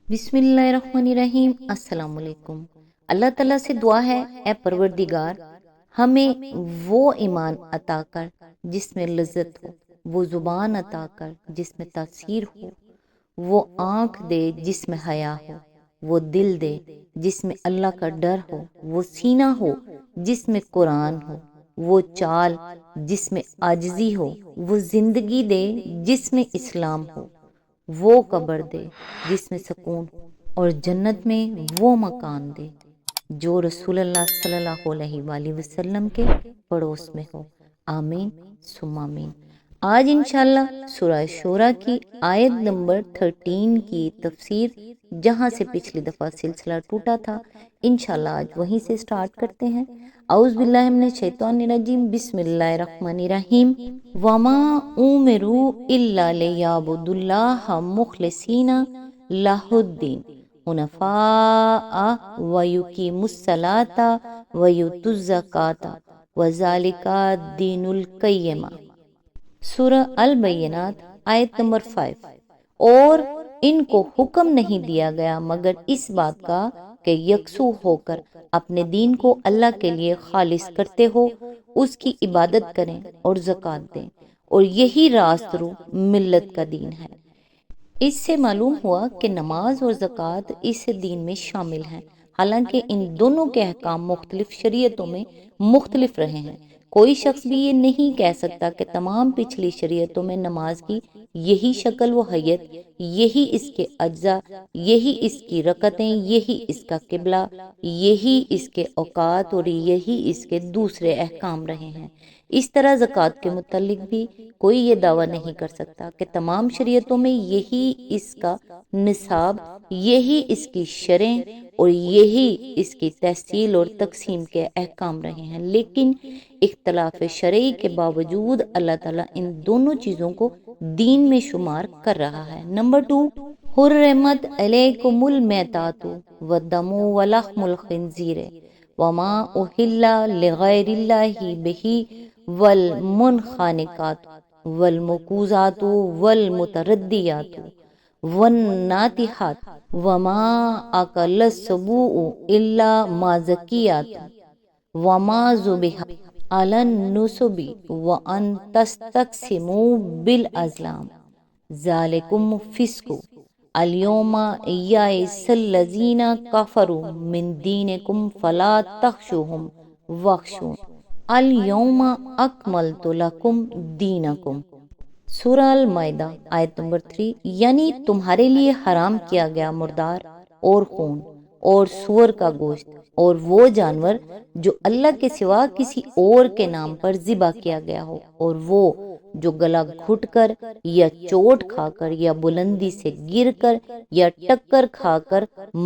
بسم اللہ الرحمن الرحیم۔ السلام علیکم۔ اللہ تعالیٰ سے دعا ہے، اے پروردگار ہمیں وہ ایمان عطا کر جس میں لذت ہو، وہ زبان عطا کر جس میں تاثیر ہو، وہ آنکھ دے جس میں حیا ہو، وہ دل دے جس میں اللہ کا ڈر ہو، وہ سینہ ہو جس میں قرآن ہو، وہ چال جس میں عاجزی ہو، وہ زندگی دے جس میں اسلام ہو، وہ قبر دے جس میں سکون ہو، اور جنت میں وہ مکان دے جو رسول اللہ صلی اللہ علیہ وآلہ وسلم کے پڑوس میں ہو۔ آمین ثم آمین۔ آج انشاءاللہ سورہ شورى کی آیت نمبر 13 کی تفسیر، جہاں سے پچھلی دفعہ سلسلہ ٹوٹا تھا، انشاءاللہ آج وہیں سے سٹارٹ کرتے ہیں۔ اعوذ باللہ من الشیطان الرجیم، بسم اللہ الرحمن الرحیم۔ وما امروا الا لیعبدوا اللہ مخلصین لہ الدین حنفاء ویقیموا الصلاۃ ویؤتوا الزکاۃ وذالک الدین القیمہ۔ سورہ البینات آیت نمبر 5۔ اور ان کو حکم نہیں دیا گیا مگر اس بات کا کہ یکسو ہو کر اپنے دین کو اللہ کے لیے خالص کرتے ہو، اس کی عبادت کریں اور زکوٰۃ دیں، اور یہی راست رو ملت کا دین ہے۔ اس سے معلوم ہوا کہ نماز اور زکوٰۃ اس دین میں شامل ہیں، حالانکہ ان دونوں کے احکام مختلف شریعتوں میں مختلف رہے ہیں۔ کوئی شخص بھی یہ نہیں کہہ سکتا کہ تمام پچھلی شریعتوں میں نماز کی یہی شکل و حیت، یہی اس کے اجزاء، یہی اس کی رکعتیں، یہی اس کا قبلہ، یہی اس کے اوقات اور یہی اس کے دوسرے احکام رہے ہیں۔ اس طرح زکوٰۃ کے متعلق بھی کوئی یہ دعویٰ نہیں کر سکتا کہ تمام شریعتوں میں یہی اس کا نصاب، یہی اس کی شرعیں اور یہی اس کی تحصیل اور تقسیم کے احکام رہے ہیں، لیکن اختلاف شرعی کے باوجود اللہ تعالیٰ ان دونوں چیزوں کو دین میں شمار کر رہا ہے۔ نمبر 2، حرمت علیکم المیتات والدم ولحم الخنزیر وما اہل لغیر اللہ بہ والمنخنقات والموقوذات والمتردیات والناطحات وما اکل السبوع الا ما ذکیات وما ذبح علی النصب وان تستقسموا بالازلام ذالکم فسق اليوم یئس الذین کفروا من دینکم فلا تخشوہم واخشون الیوم اکملت لکم دینکم۔ سورہ المائدہ آیت نمبر 3، یعنی تمہارے لیے حرام کیا گیا مردار اور خون اور سور کا گوشت اور وہ جانور جو اللہ کے سوا کسی اور کے نام پر ذبح کیا گیا ہو، اور وہ جو گلا گھٹ کر یا چوٹ کھا کر یا بلندی سے گر کر یا ٹکر کھا کر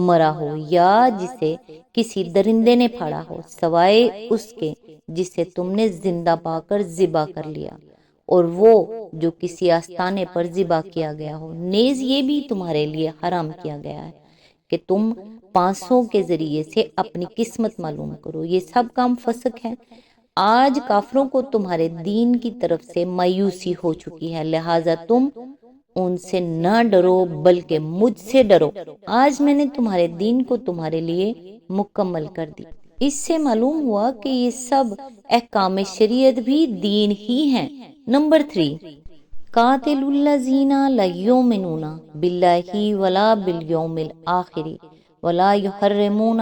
مرا ہو، یا جسے کسی درندے نے پھاڑا ہو، سوائے اس کے جسے تم نے زندہ پا کر ذبح کر لیا، اور وہ جو کسی آستانے پر ذبح کیا گیا ہو۔ نیز یہ بھی تمہارے لیے حرام کیا گیا ہے کہ تم پانسوں کے ذریعے سے اپنی قسمت معلوم کرو، یہ سب کام فسق ہے۔ آج کافروں کو تمہارے دین کی طرف سے مایوسی ہو چکی ہے، لہٰذا تم ان سے نہ ڈرو بلکہ مجھ سے ڈرو۔ آج میں نے تمہارے دین کو تمہارے لیے مکمل کر دی۔ اس سے معلوم ہوا کہ یہ سب احکام شریعت بھی دین ہی ہیں۔ نمبر 3، قاتل الذین لا یؤمنون باللہ ولا بالیوم الآخر ولا یحرمون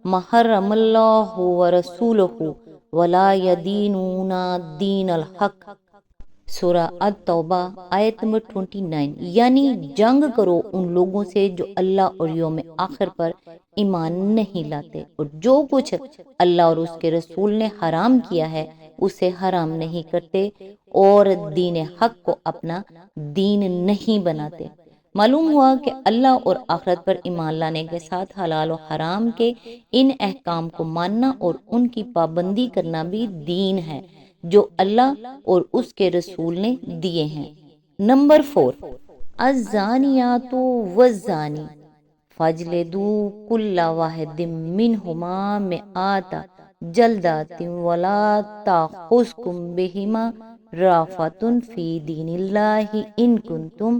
ما حرم اللہ ورسولہ ولا یدینون دین الحق۔ سورہ التوبہ آیت نمبر 29، یعنی جنگ کرو ان لوگوں سے جو اللہ اور یوم آخر پر ایمان نہیں لاتے، اور جو کچھ اللہ اور اس کے رسول نے حرام کیا ہے اسے حرام نہیں کرتے، اور دین حق کو اپنا دین نہیں بناتے۔ معلوم ہوا کہ اللہ اور آخرت پر ایمان لانے کے ساتھ حلال و حرام کے ان احکام کو ماننا اور ان کی پابندی کرنا بھی دین ہے جو اللہ اور اس کے رسول نے دیے ہیں۔ نمبر 4، الزانیات والزانی فاجلدوا کل واحد منہما مئات جلدۃ ولا تأخذکم بہما رأفۃ فی دین اللہ ان کنتم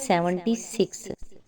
76।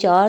4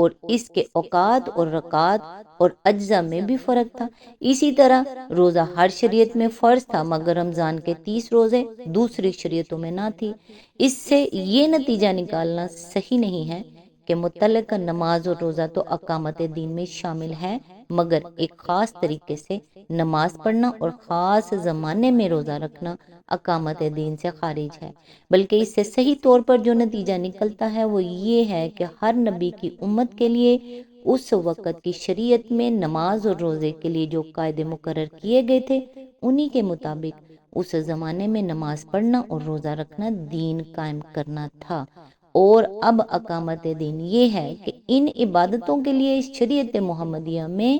اور اس کے اوقات اور رکعات اور اجزاء میں بھی فرق تھا۔ اسی طرح روزہ ہر شریعت میں فرض تھا، مگر رمضان کے 30 روزے دوسری شریعتوں میں نہ تھی۔ اس سے یہ نتیجہ نکالنا صحیح نہیں ہے کہ متعلقہ نماز اور روزہ تو اقامت دین میں شامل ہے، مگر ایک خاص طریقے سے نماز پڑھنا اور خاص زمانے میں روزہ رکھنا اقامت دین سے خارج ہے، بلکہ اس سے صحیح طور پر جو نتیجہ نکلتا ہے وہ یہ ہے کہ ہر نبی کی امت کے لیے اس وقت کی شریعت میں نماز اور روزے کے لیے جو قاعدے مقرر کیے گئے تھے انہی کے مطابق اس زمانے میں نماز پڑھنا اور روزہ رکھنا دین قائم کرنا تھا۔ اور اب اقامت دین یہ ہے کہ ان عبادتوں کے لیے اس شریعت محمدیہ میں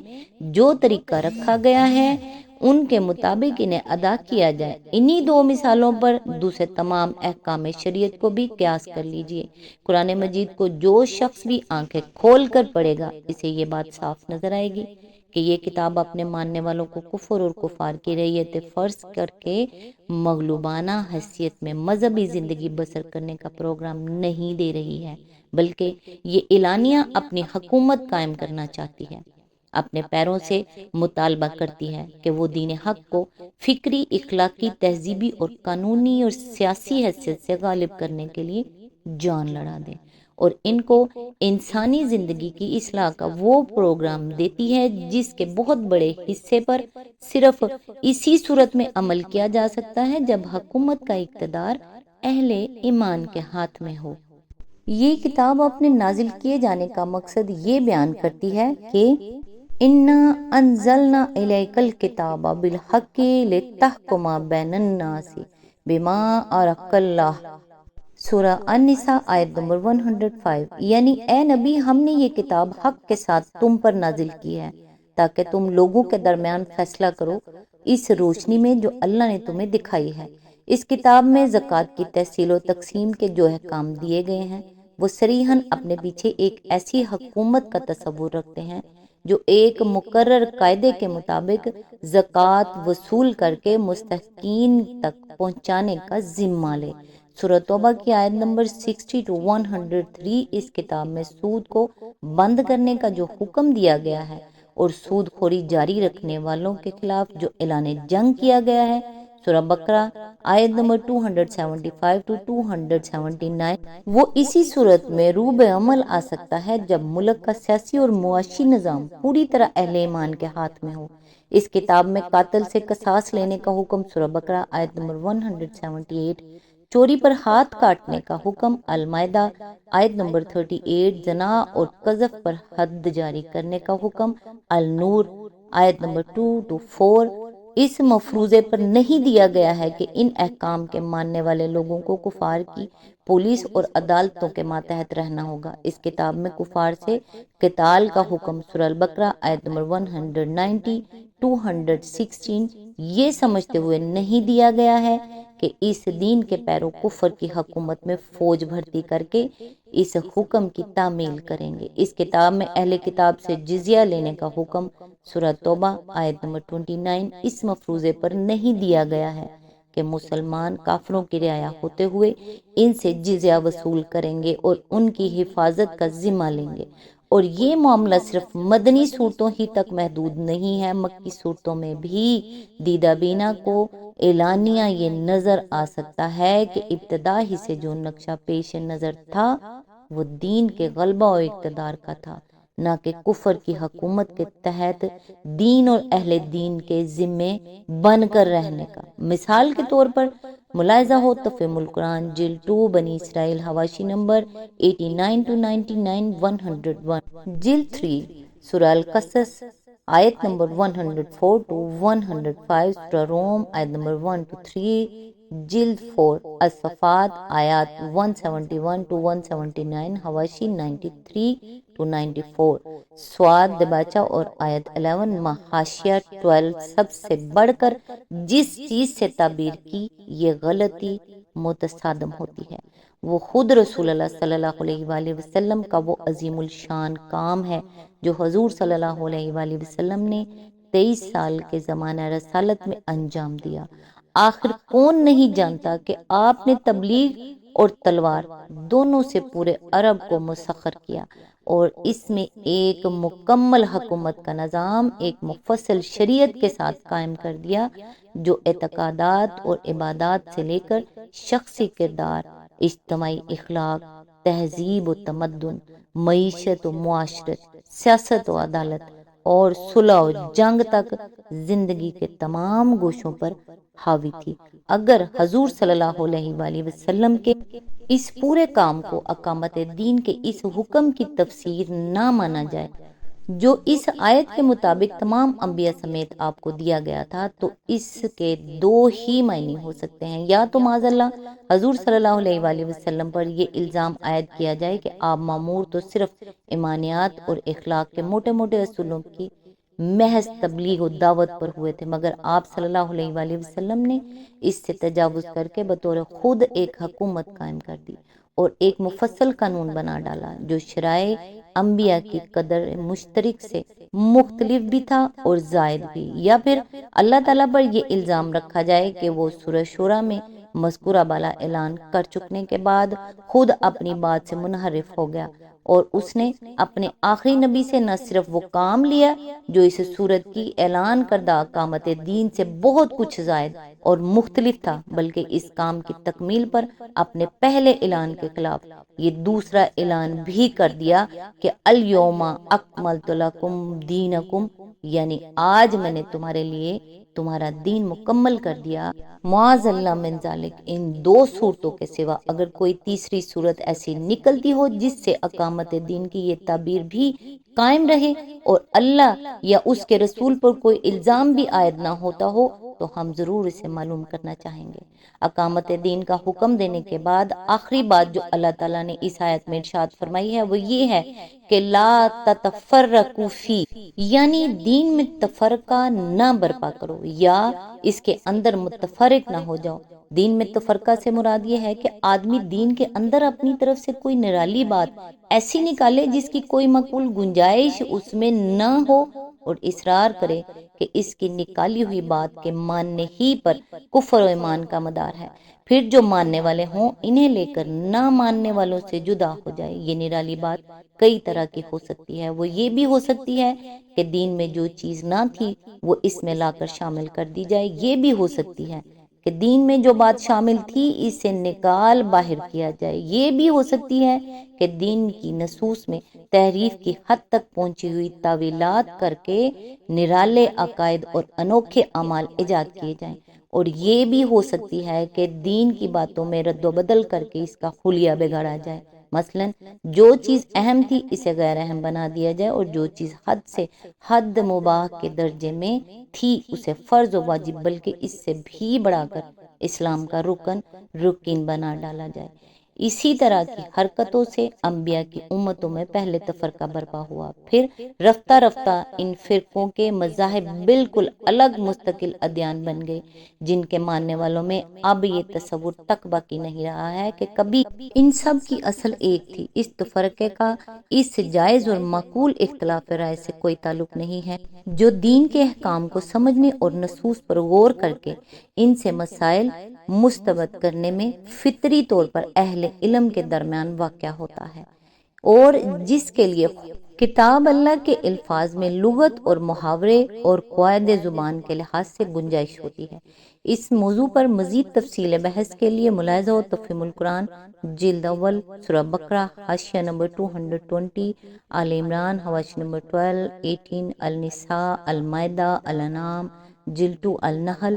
جو طریقہ رکھا گیا ہے ان کے مطابق انہیں ادا کیا جائے۔ انہی دو مثالوں پر دوسرے تمام احکام شریعت کو بھی قیاس کر لیجئے۔ قرآن مجید کو جو شخص بھی آنکھیں کھول کر پڑھے گا اسے یہ بات صاف نظر آئے گی کہ یہ کتاب اپنے ماننے والوں کو کفر اور کفار کی ریت فرض کر کے مغلوبانہ حیثیت میں مذہبی زندگی بسر کرنے کا پروگرام نہیں دے رہی ہے، بلکہ یہ اعلانیہ اپنی حکومت قائم کرنا چاہتی ہے، اپنے پیروں سے مطالبہ کرتی ہے کہ وہ دین حق کو فکری، اخلاقی، تہذیبی اور قانونی اور سیاسی حیثیت سے غالب کرنے کے لیے جان لڑا دے، اور ان کو انسانی زندگی کی اصلاح کا وہ پروگرام دیتی ہے جس کے بہت بڑے حصے پر صرف اسی صورت میں عمل کیا جا سکتا ہے جب حکومت کا اقتدار اہل ایمان کے ہاتھ میں ہو۔ یہ کتاب اپنے نازل کیے جانے کا مقصد یہ بیان کرتی ہے کہ اِنَّا أَنزَلْنَا إِلَيْكَ الْكِتَابَ بِالْحَقِّ لِتَحْكُمَ بَيْنَ النَّاسِ بِمَا أَرَاكَ اللَّهُ، سورہ النساء آیت نمبر 105۔ یعنی اے نبی، ہم نے یہ کتاب حق کے ساتھ تم پر نازل کی ہے تاکہ تم لوگوں کے درمیان فیصلہ کرو اس روشنی میں جو اللہ نے تمہیں دکھائی ہے۔ اس کتاب میں زکوٰۃ کی تحصیل و تقسیم کے جو احکام دیے گئے ہیں وہ صریحاً اپنے پیچھے ایک ایسی حکومت کا تصور رکھتے ہیں جو ایک مقرر قاعدے کے مطابق زکوٰۃ وصول کر کے مستحقین تک پہنچانے کا ذمہ لے۔ سورہ توبہ کی آیت نمبر 60 to 103 اس کتاب میں سود کو بند کرنے کا جو حکم دیا گیا ہے اور سود خوری جاری رکھنے والوں کے خلاف جو اعلان جنگ کیا گیا ہے، سورہ بقرہ آیت نمبر 275 to 279، وہ اسی صورت میں روب عمل آ سکتا ہے جب ملک کا سیاسی اور معاشی نظام پوری طرح اہل ایمان کے ہاتھ میں ہو۔ اس کتاب میں قاتل سے قصاص لینے کا حکم، سورہ بقرہ آیت نمبر 178، چوری پر ہاتھ کاٹنے کا حکم، المائدہ آیت نمبر 38، زنا اور قذف پر حد جاری کرنے کا حکم، النور آیت نمبر 2 to 4۔ اس مفروضے پر نہیں دیا گیا ہے کہ ان احکام کے ماننے والے لوگوں کو کفار کی پولیس اور عدالتوں کے ماتحت رہنا ہوگا۔ اس کتاب میں کفار سے قتال کا حکم، سورہ البقرہ آیت نمبر 190، 216، یہ سمجھتے ہوئے نہیں دیا گیا ہے کہ اس دین کے پیرو کفر کی حکومت میں فوج بھرتی کر کے اس حکم کی تعمیل کریں گے۔ اس کتاب میں اہل کتاب سے جزیہ لینے کا حکم، سورہ توبہ آیت نمبر 29، اس مفروضے پر نہیں دیا گیا ہے کہ مسلمان کافروں کی رعایا ہوتے ہوئے ان سے جزیہ وصول کریں گے اور ان کی حفاظت کا ذمہ لیں گے۔ اور یہ معاملہ صرف مدنی صورتوں ہی تک محدود نہیں ہے، مکی صورتوں میں بھی دیدہ بینا کو اعلانیہ یہ نظر آ سکتا ہے کہ ابتدا ہی سے جو نقشہ پیش نظر تھا وہ دین کے غلبہ و اقتدار کا تھا، نہ کہ کفر کی حکومت کے تحت دین اور اہل دین کے ذمے بن کر رہنے کا۔ مثال کے طور پر ملاحظہ ہو تفہیم القرآن جلد 2 بنی اسرائیل حواشی نمبر 89 to 99، 101، جلد 3 سورہ القصص آیت نمبر 104 to 105، سورہ روم آیت نمبر 1 to 3، جلد 4 الصفات آیات 171 to 179 حواشی 93 to 94، سواد دباچہ اور آیت 11 محاشیہ 12۔ سب سے بڑھ کر جس چیز سے تعبیر کی یہ غلطی متصادم ہوتی ہے وہ خود رسول اللہ صلی اللہ علیہ وآلہ وسلم کا وہ عظیم الشان کام ہے جو حضور صلی اللہ علیہ وآلہ وسلم نے 23 سال کے زمانہ رسالت میں انجام دیا۔ آخر کون نہیں جانتا کہ آپ نے تبلیغ اور تلوار دونوں سے پورے عرب کو مسخر کیا اور اس میں ایک مکمل حکومت کا نظام ایک مفصل شریعت کے ساتھ قائم کر دیا، جو اعتقادات اور عبادات سے لے کر شخصی کردار، اجتماعی اخلاق، تہذیب و تمدن، معیشت و معاشرت، سیاست و عدالت اور صلح و جنگ تک زندگی کے تمام گوشوں پر حاوی تھی۔ اگر حضور صلی اللہ علیہ وآلہ وسلم کے اس پورے کام کو اقامت دین کے اس حکم کی تفسیر نہ مانا جائے جو اس آیت کے مطابق تمام انبیاء سمیت آپ کو دیا گیا تھا، تو اس کے دو ہی معنی ہو سکتے ہیں۔ یا تو معاذ اللہ حضور صلی اللہ علیہ وآلہ وسلم پر یہ الزام عائد کیا جائے کہ آپ مامور تو صرف ایمانیات اور اخلاق کے موٹے موٹے اصولوں کی محض تبلیغ و دعوت پر ہوئے تھے، مگر آپ صلی اللہ علیہ وآلہ وسلم نے اس سے تجاوز کر کے بطور خود ایک حکومت قائم کر دی اور ایک مفصل قانون بنا ڈالا جو شرائع انبیاء کی قدر مشترک سے مختلف بھی تھا اور زائد بھی۔ یا پھر اللہ تعالیٰ پر یہ الزام رکھا جائے کہ وہ سورہ شورى میں مذکورہ بالا اعلان کر چکنے کے بعد خود اپنی بات سے منحرف ہو گیا اور اس نے اپنے آخری نبی سے نہ صرف وہ کام لیا جو اس صورت کی اعلان کردہ اقامت دین سے بہت کچھ زائد اور مختلف تھا، بلکہ اس کام کی تکمیل پر اپنے پہلے اعلان کے خلاف یہ دوسرا اعلان بھی کر دیا کہ الیوم اکملت لکم دینکم، یعنی آج میں نے تمہارے لیے تمہارا دین مکمل کر دیا۔ معاذ اللہ من ذالک، ان دو صورتوں کے سوا اگر کوئی تیسری صورت ایسی نکلتی ہو جس سے اقامت دین کی یہ تعبیر بھی قائم رہے اور اللہ یا اس کے رسول پر کوئی الزام بھی عائد نہ ہوتا ہو تو ہم ضرور اسے معلوم کرنا چاہیں گے۔ اقامت دین کا حکم دینے کے بعد آخری بات جو اللہ تعالیٰ نے اس آیت میں ارشاد فرمائی ہے وہ یہ ہے کہ لا تتفرقوا فی، یعنی دین میں تفرقہ نہ برپا کرو یا اس کے اندر متفرق نہ ہو جاؤ۔ دین میں تفرقہ سے مراد یہ ہے کہ آدمی دین کے اندر اپنی طرف سے کوئی نرالی بات ایسی نکالے جس کی کوئی معقول گنجائش اس میں نہ ہو اور اصرار کرے کہ اس کی نکالی ہوئی بات کے ماننے ہی پر کفر و ایمان کا مدار ہے، پھر جو ماننے والے ہوں انہیں لے کر نہ ماننے والوں سے جدا ہو جائے۔ یہ نرالی بات کئی طرح کی ہو سکتی ہے، وہ یہ بھی ہو سکتی ہے کہ دین میں جو چیز نہ تھی وہ اس میں لا کر شامل کر دی جائے، یہ بھی ہو سکتی ہے کہ دین میں جو بات شامل تھی اسے نکال باہر کیا جائے، یہ بھی ہو سکتی ہے کہ دین کی نصوص میں تحریف کی حد تک پہنچی ہوئی تعویلات کر کے نرالے عقائد اور انوکھے اعمال ایجاد کیے جائیں، اور یہ بھی ہو سکتی ہے کہ دین کی باتوں میں رد و بدل کر کے اس کا خلیہ بگاڑا جائے۔ مثلا جو چیز اہم تھی اسے غیر اہم بنا دیا جائے اور جو چیز حد سے حد مباح کے درجے میں تھی اسے فرض و واجب بلکہ اس سے بھی بڑھا کر اسلام کا رکن بنا ڈالا جائے۔ اسی طرح کی حرکتوں سے انبیاء کی امتوں میں پہلے تفرقہ برپا ہوا، پھر رفتہ رفتہ ان فرقوں کے مذاہب بالکل الگ مستقل ادیان بن گئے جن کے ماننے والوں میں اب یہ تصور تک باقی نہیں رہا ہے کہ کبھی ان سب کی اصل ایک تھی۔ اس تفرقے کا اس جائز اور معقول اختلاف رائے سے کوئی تعلق نہیں ہے جو دین کے احکام کو سمجھنے اور نصوص پر غور کر کے ان سے مسائل مستبد کرنے میں فطری طور پر اہل علم کے درمیان واقع ہوتا ہے، اور جس کے لیے کتاب اللہ کے الفاظ میں لغت اور محاورے اور قواعد زبان کے لحاظ سے گنجائش ہوتی ہے۔ اس موضوع پر مزید تفصیل بحث کے لیے ملاحظہ و تفہیم القرآن جلد اول سورہ بقرہ حاشیہ نمبر 220، آل عمران حواشی نمبر 12 18، النساء، المائدہ، الانعام جلد 2، النحل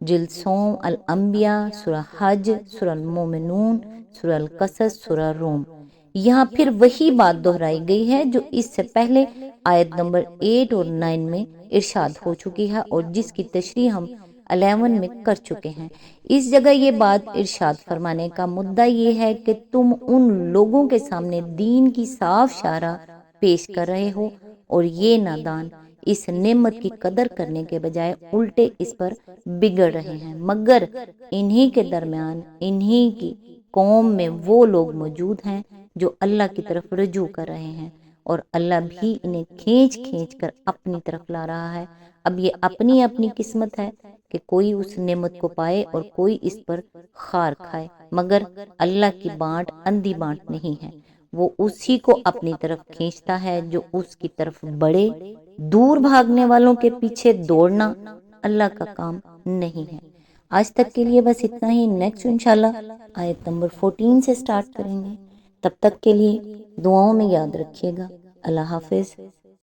جلد سوم، الانبیاء سورہ حج، سورہ المومنون، سورہ القصص، سورہ روم۔ یہاں پھر وہی بات دہرائی گئی ہے جو اس سے پہلے آیت نمبر 8 اور 9 میں ارشاد ہو چکی ہے اور جس کی تشریح ہم 11 میں کر چکے ہیں۔ اس جگہ یہ بات ارشاد فرمانے کا مدعا یہ ہے کہ تم ان لوگوں کے سامنے دین کی صاف شرح پیش کر رہے ہو اور یہ نادان اس نعمت کی قدر کرنے کے بجائے الٹے اس پر بگڑ رہے ہیں، مگر انہی کے درمیان انہی کی قوم میں وہ لوگ موجود ہیں جو اللہ کی طرف رجوع کر رہے ہیں اور اللہ بھی انہیں کھینچ کھینچ کر اپنی طرف لا رہا ہے۔ اب یہ اپنی اپنی قسمت ہے کہ کوئی اس نعمت کو پائے اور کوئی اس پر خار کھائے، مگر اللہ کی بانٹ اندھی بانٹ نہیں ہے۔ وہ اسی کو اپنی طرف کھینچتا ہے جو اس کی طرف بڑھے۔ دور بھاگنے والوں کے پیچھے دوڑنا اللہ کا کام نہیں ہے۔ آج تک کے لیے بس اتنا ہی، نیکسٹ انشاءاللہ آیت نمبر 14 سے سٹارٹ کریں گے۔ تب تک کے لیے دعاؤں میں یاد رکھیے گا۔ اللہ حافظ۔